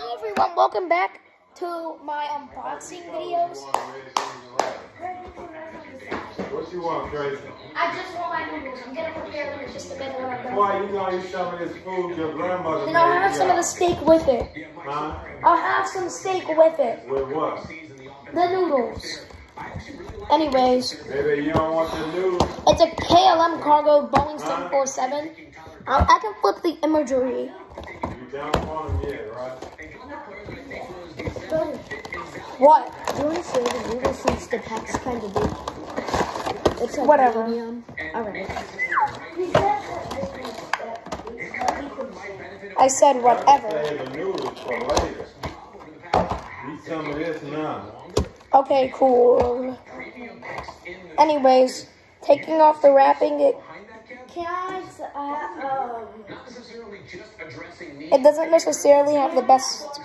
Hello everyone, welcome back to my unboxing videos. What you want, Tracy? I just want my noodles. I'm gonna prepare them in just a minute when I'm done. Why you gonna eat some of this food your grandmother Then made? I'll have some of the steak with it. Huh? I'll have some steak with it. With what? The noodles. Anyways, Baby, you don't want the noodles? it's a KLM cargo Boeing 747. I can flip the imagery. You don't want them yet, right? What? Do you want to say the noodles since the pack's kind of big? It's like Whatever. medium. Alright. I said whatever. Save the noodles for later. Eat some of this now. Okay, cool. Anyways, taking off the wrapping, it doesn't necessarily have the best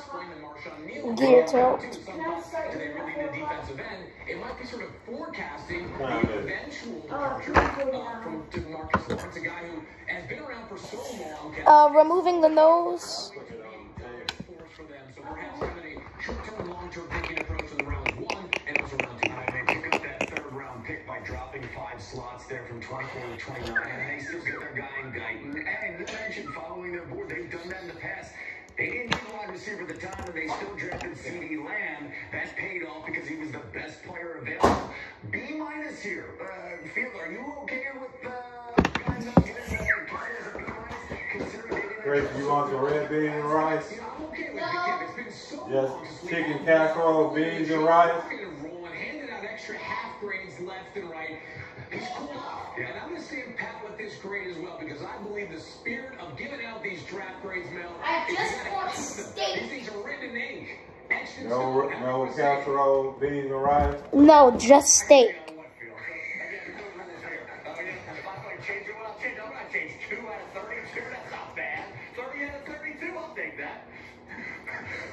gear to it. It might be sort of forecasting the eventual departure from DeMarcus Lawrence, a guy who has been around for so long. Removing the nose. For them, so perhaps having a short-term, long-term picking approach in the round one and also round two. They pick up that third-round pick by dropping 5 slots there from 24 to 29, and they still get their guy in Guyton. And you mentioned following their board, they've done that in the past. They didn't need a wide receiver at the time, and they still drafted C.D. Lamb. That paid off because he was the best player available. B- here. Fielder, are you okay with guys not getting that card as a B-? Considering they didn't... Tracy, you want some red beans and rice? I'm okay with it. It's been so long. Just chicken casserole, beans and rice? Handing out extra half grades left and right. He's cool off. And I'm going to see him pat with this grade as well, because I believe the spirit of giving out these draft grades, Mel, I just want steak. these things are written in ink. No casserole, beans and rice? No, just steak.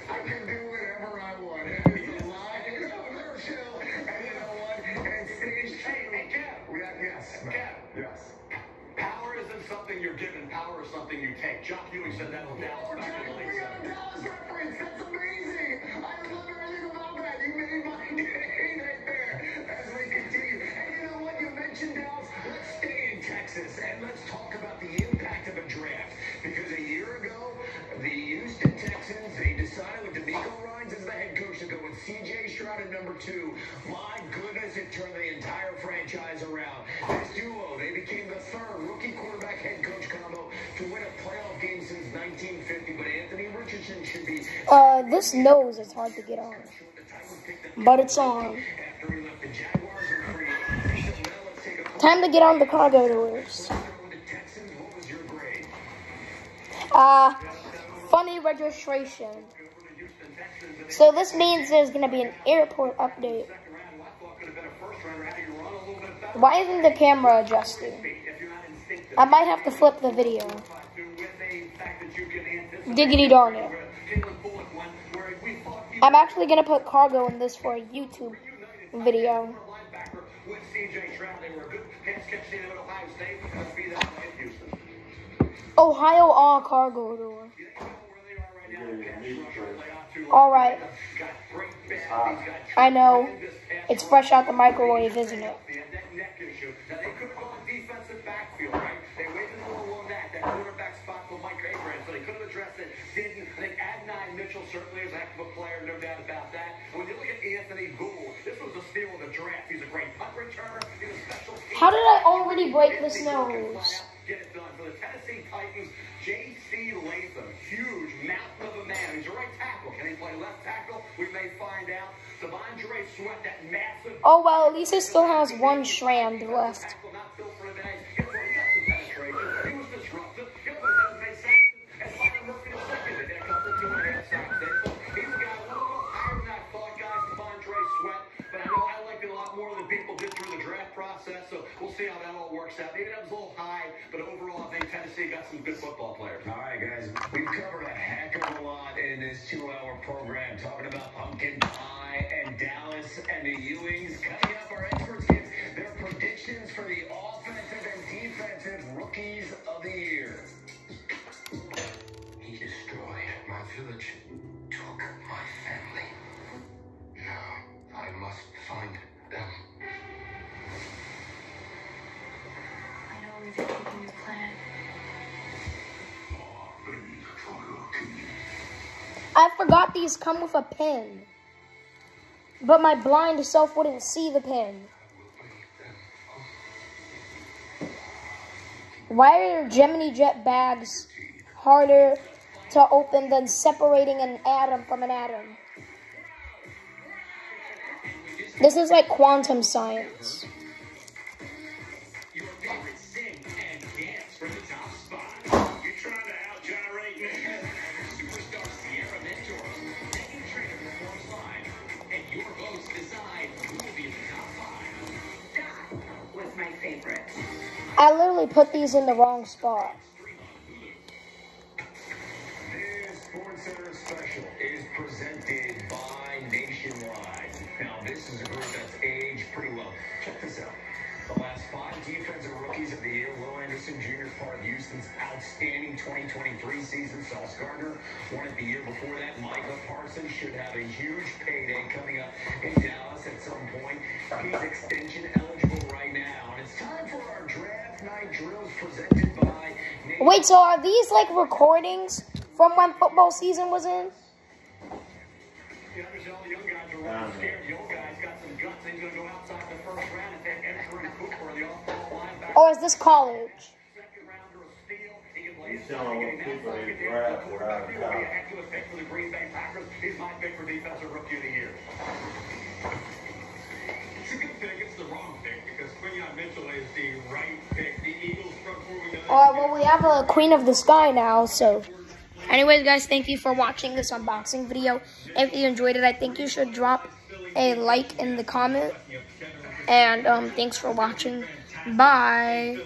I can do whatever I want. You lie, you never chill, and you know what? And stage hey, Kev. Yes. Power isn't something you're given. Power is something you take. Jock Ewing said that on Dallas. We got a Dallas reference. That's amazing. I love everything about that. You made my day right there. As we continue. And you know what? You mentioned Dallas. Let's stay in Texas and let's talk about the impact of a draft. Because a year ago, the Houston Texans, they decided with D'Amico Ryans as the head coach to go with C.J. Stroud at number 2. My goodness, it turned the entire franchise around. This duo, they became the third rookie quarterback head coach combo to win a playoff game since 1950. But Anthony Richardson should be... This nose is hard to get on. But it's on. Time to get on the cargo doors. Funny registration. So this means there's gonna be an airport update. Why isn't the camera adjusting? I might have to flip the video. Diggity darn it. I'm actually gonna put cargo in this for a YouTube video. Ohio all cargo door. Alright. I know. It's fresh out the microwave, isn't it? Certainly is a heck of a player, no doubt about that. When you look at Anthony Gould, this was a steal in the draft. He's a great punt returner. He's a special team. How did I already break this nose? Get it done. For the Tennessee Titans, J.C. Latham, huge mountain of a man. He's a right tackle. Can he play left tackle? We may find out. Devondre Sweat, that massive... Oh, well, at least it still has one strand left. Not built for today. Guess what? He got some penetration. He was disruptive. Guess what? They sacked him. And Byron Murphy the second. They did a couple of 2.5 sacks there. So he's a guy a little higher than I thought, guys. Devondre Sweat. But I know I liked it a lot more than people did through the draft process. So we'll see how that all works out. Maybe that was a little high, but overall, I think Tennessee got some good football players. All right, guys. We've covered a heck of a lot in this 2-hour program, talking about pumpkin pie and Dallas and the Ewings. Coming up, our experts give their predictions for the offensive and defensive rookies of the year. He destroyed my village I forgot these come with a pin. But my blind self wouldn't see the pin. Why are Gemini Jet bags harder to open than separating an atom from an atom? This is like quantum science. Your favorite sing and dance from the top spot. You're trying to out-gyrate me. Superstar Sierra Mentor, Megan Trainor performs live, and your votes decide who will be in the top 5. That was my favorite. I literally put these in the wrong spot. This SportsCenter special is presented by Nationwide. Now, this is a group that's aged pretty well. Check this out. The last 5 defensive rookies of the year: Will Anderson Jr., part of Houston's outstanding 2023 season. Sauce Gardner won it the year before that. Micah Parsons should have a huge payday coming up in Dallas at some point. He's extension eligible right now. And it's time for our draft night drills presented by Wait, so are these like recordings from when football season was in? The young guys are running scared. The old guys got some guts. He's going to go outside the first round and then enter in Cooper, the off-ball linebacker. Or is this college? Second rounder of steel. He can play He's inside, showing getting what people outside, is getting draft the quarterback. He will be without a heck of a pick for the Green Bay Packers. He's my pick for defensive rookie of the year. It's a good pick. It's the wrong pick because Quinyon Mitchell is the right pick. The Eagles front four. Well, we have a Queen of the Sky now, so. Anyways, guys, thank you for watching this unboxing video. If you enjoyed it, I think you should drop a like in the comment. And thanks for watching. Bye.